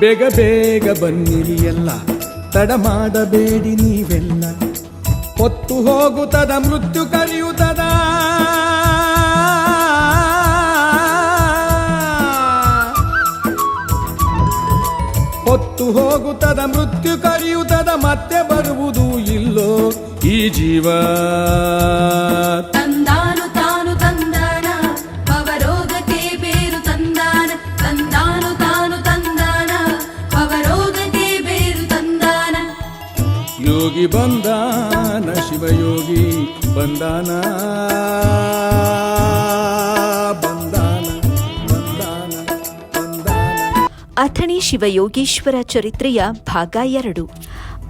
ಬೇಗ ಬೇಗ ಬನ್ನಿರಿ ಎಲ್ಲ, ತಡ ಮಾಡಬೇಡಿ ನೀವೆಲ್ಲ. ಹೊತ್ತು ಹೋಗುತ್ತದ ಮೃತ್ಯು ಕರೆಯುತ್ತದ, ಹೊತ್ತು ಹೋಗುತ್ತದ ಮೃತ್ಯು ಕರೆಯುತ್ತದ, ಮತ್ತೆ ಬರುವುದು ಇಲ್ಲೋ ಈ ಜೀವ. ತಂದಾನು ತಾನು ತಂದಾನ ಭವರೋಗಕ್ಕೆ ಬೇರು ತಂದಾನ, ತಂದಾನು ತಾನು ತಂದಾನ ಭವರೋಗಕ್ಕೆ ಬೇರು ತಂದಾನ. ಯೋಗಿ ಬಂದಾನ, ಶಿವಯೋಗಿ ಬಂದಾನ, ಬಂದಾನ ಬಂದಾನ ಬಂದಾನ. ಅಥಣಿ ಶಿವಯೋಗೀಶ್ವರ ಚರಿತ್ರೆಯ ಭಾಗ 2.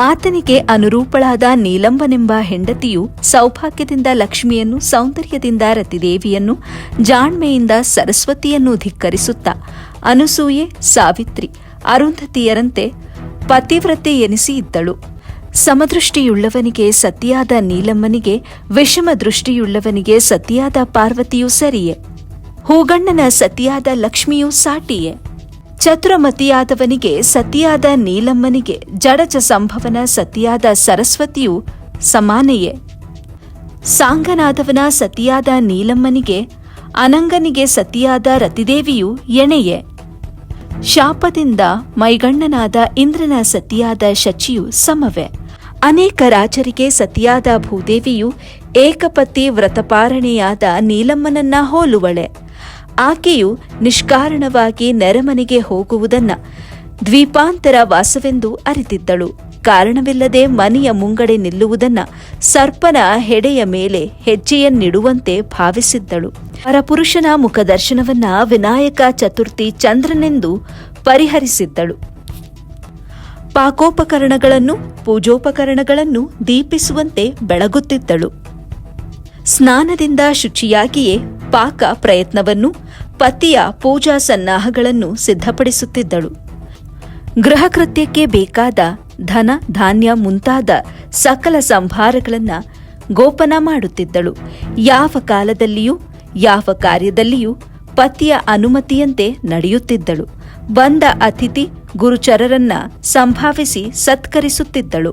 ಆತನಿಗೆ ಅನುರೂಪಳಾದ ನೀಲಂಬನೆಂಬ ಹೆಂಡತಿಯು ಸೌಭಾಗ್ಯದಿಂದ ಲಕ್ಷ್ಮಿಯನ್ನು, ಸೌಂದರ್ಯದಿಂದ ರತಿದೇವಿಯನ್ನು, ಜಾಣ್ಮೆಯಿಂದ ಸರಸ್ವತಿಯನ್ನು ಧಿಕ್ಕರಿಸುತ್ತಾ ಅನುಸೂಯೆ, ಸಾವಿತ್ರಿ, ಅರುಂಧತಿಯರಂತೆ ಪತಿವ್ರತೆ ಎನಿಸಿ ಇದ್ದಳು. ಸಮದೃಷ್ಟಿಯುಳ್ಳವನಿಗೆ ಸತಿಯಾದ ನೀಲಮ್ಮನಿಗೆ, ವಿಷಮ ದೃಷ್ಟಿಯುಳ್ಳವನಿಗೆ ಸತಿಯಾದ ಪಾರ್ವತಿಯೂ ಸರಿಯೇ. ಹೂಗಣ್ಣನ ಸತಿಯಾದ ಲಕ್ಷ್ಮಿಯೂ ಸಾಟಿಯೇ. ಚತುರಮತಿಯಾದವನಿಗೆ ಸತಿಯಾದ ನೀಲಮ್ಮನಿಗೆ, ಜಡಜ ಸಂಭವನ ಸತಿಯಾದ ಸರಸ್ವತಿಯು ಸಮಾನೆಯೇ. ಸಾಂಗನಾದವನ ಸತಿಯಾದ ನೀಲಮ್ಮನಿಗೆ, ಅನಂಗನಿಗೆ ಸತಿಯಾದ ರತಿದೇವಿಯು ಎಣೆಯೇ. ಶಾಪದಿಂದ ಮೈಗಣ್ಣನಾದ ಇಂದ್ರನ ಸತಿಯಾದ ಶಚಿಯು ಸಮವೇ. ಅನೇಕ ರಾಜರಿಗೆ ಸತಿಯಾದ ಭೂದೇವಿಯು ಏಕಪತಿ ವ್ರತಪಾರಣೆಯಾದ ನೀಲಮ್ಮನನ್ನ ಹೋಲುವಳೆ. ಆಕೆಯು ನಿಷ್ಕಾರಣವಾಗಿ ನೆರೆಮನೆಗೆ ಹೋಗುವುದನ್ನ ದ್ವೀಪಾಂತರ ವಾಸವೆಂದು ಅರಿತಿದ್ದಳು. ಕಾರಣವಿಲ್ಲದೆ ಮನೆಯ ಮುಂಗಡೆ ನಿಲ್ಲುವುದನ್ನ ಸರ್ಪನ ಹೆಡೆಯ ಮೇಲೆ ಹೆಜ್ಜೆಯನ್ನಿಡುವಂತೆ ಭಾವಿಸಿದ್ದಳು. ಪರಪುರುಷನ ಮುಖದರ್ಶನವನ್ನ ವಿನಾಯಕ ಚತುರ್ಥಿ ಚಂದ್ರನೆಂದು ಪರಿಹರಿಸಿದ್ದಳು. ಪಾಕೋಪಕರಣಗಳನ್ನು, ಪೂಜೋಪಕರಣಗಳನ್ನು ದೀಪಿಸುವಂತೆ ಬೆಳಗುತ್ತಿದ್ದಳು. ಸ್ನಾನದಿಂದ ಶುಚಿಯಾಗಿಯೇ ಪಾಕ ಪ್ರಯತ್ನವನ್ನು, ಪತಿಯ ಪೂಜಾ ಸನ್ನಾಹಗಳನ್ನು ಸಿದ್ಧಪಡಿಸುತ್ತಿದ್ದಳು. ಗೃಹಕೃತ್ಯಕ್ಕೆ ಬೇಕಾದ ಧನ, ಧಾನ್ಯ ಮುಂತಾದ ಸಕಲ ಸಂಭಾರಗಳನ್ನು ಗೋಪನ ಮಾಡುತ್ತಿದ್ದಳು. ಯಾವ ಕಾಲದಲ್ಲಿಯೂ ಯಾವ ಕಾರ್ಯದಲ್ಲಿಯೂ ಪತಿಯ ಅನುಮತಿಯಂತೆ ನಡೆಯುತ್ತಿದ್ದಳು. ಬಂದ ಅತಿಥಿ ಗುರುಚರರನ್ನ ಸಂಭಾವಿಸಿ ಸತ್ಕರಿಸುತ್ತಿದ್ದಳು.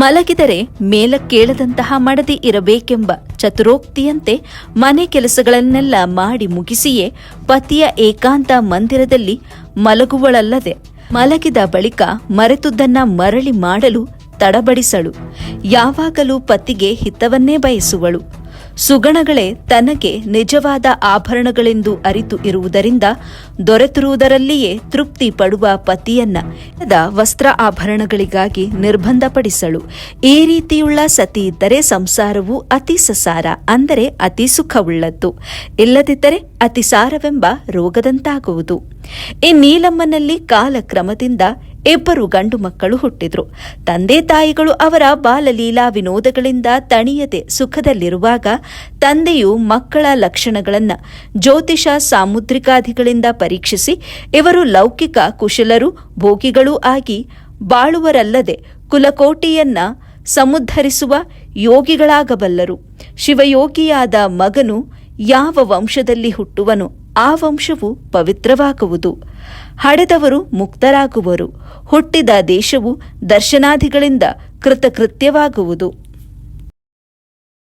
ಮಲಗಿದರೆ ಮೇಲಕ್ಕೇಳದಂತಹ ಮಡದಿ ಇರಬೇಕೆಂಬ ಚತುರೋಕ್ತಿಯಂತೆ ಮನೆ ಕೆಲಸಗಳನ್ನೆಲ್ಲ ಮಾಡಿ ಮುಗಿಸಿಯೇ ಪತಿಯ ಏಕಾಂತ ಮಂದಿರದಲ್ಲಿ ಮಲಗುವಳಲ್ಲದೆ, ಮಲಗಿದ ಬಳಿಕ ಮರೆತುದನ್ನ ಮರಳಿ ಮಾಡಲು ತಡಬಡಿಸಳು. ಯಾವಾಗಲೂ ಪತಿಗೆ ಹಿತವನ್ನೇ ಬಯಸುವಳು. ಸುಗಣಗಳೇ ತನಗೆ ನಿಜವಾದ ಆಭರಣಗಳೆಂದು ಅರಿತು ಇರುವುದರಿಂದ ದೊರೆತಿರುವುದರಲ್ಲಿಯೇ ತೃಪ್ತಿ ಪಡುವ ಪತಿಯನ್ನ ವಸ್ತ್ರ ಆಭರಣಗಳಿಗಾಗಿ ನಿರ್ಬಂಧಪಡಿಸಳು. ಈ ರೀತಿಯುಳ್ಳ ಸತಿ ಇದ್ದರೆ ಸಂಸಾರವು ಅತಿ ಸಸಾರ, ಅಂದರೆ ಅತಿ ಸುಖವುಳ್ಳದ್ದು. ಇಲ್ಲದಿದ್ದರೆ ಅತಿಸಾರವೆಂಬ ರೋಗದಂತಾಗುವುದು. ಈ ನೀಲಮ್ಮನಲ್ಲಿ ಕಾಲಕ್ರಮದಿಂದ 2 ಗಂಡು ಮಕ್ಕಳು ಹುಟ್ಟಿದ್ರು. ತಂದೆ ತಾಯಿಗಳು ಅವರ ಬಾಲಲೀಲಾ ವಿನೋದಗಳಿಂದ ತಣಿಯದೆ ಸುಖದಲ್ಲಿರುವಾಗ ತಂದೆಯು ಮಕ್ಕಳ ಲಕ್ಷಣಗಳನ್ನು ಜ್ಯೋತಿಷ ಸಾಮುದ್ರಿಕಾದಿಗಳಿಂದ ಪರೀಕ್ಷಿಸಿ ಇವರು ಲೌಕಿಕ ಕುಶಲರು, ಭೋಗಿಗಳೂ ಆಗಿ ಬಾಳುವರಲ್ಲದೆ ಕುಲಕೋಟಿಯನ್ನ ಸಮುದ್ಧರಿಸುವ ಯೋಗಿಗಳಾಗಬಲ್ಲರು. ಶಿವಯೋಗಿಯಾದ ಮಗನು ಯಾವ ವಂಶದಲ್ಲಿ ಹುಟ್ಟುವನು ಆ ವಂಶವು ಪವಿತ್ರವಾಗುವುದು. ಹಡೆದವರು ಮುಕ್ತರಾಗುವರು. ಹುಟ್ಟಿದ ದೇಶವು ದರ್ಶನಾದಿಗಳಿಂದ ಕೃತಕೃತ್ಯವಾಗುವುದು.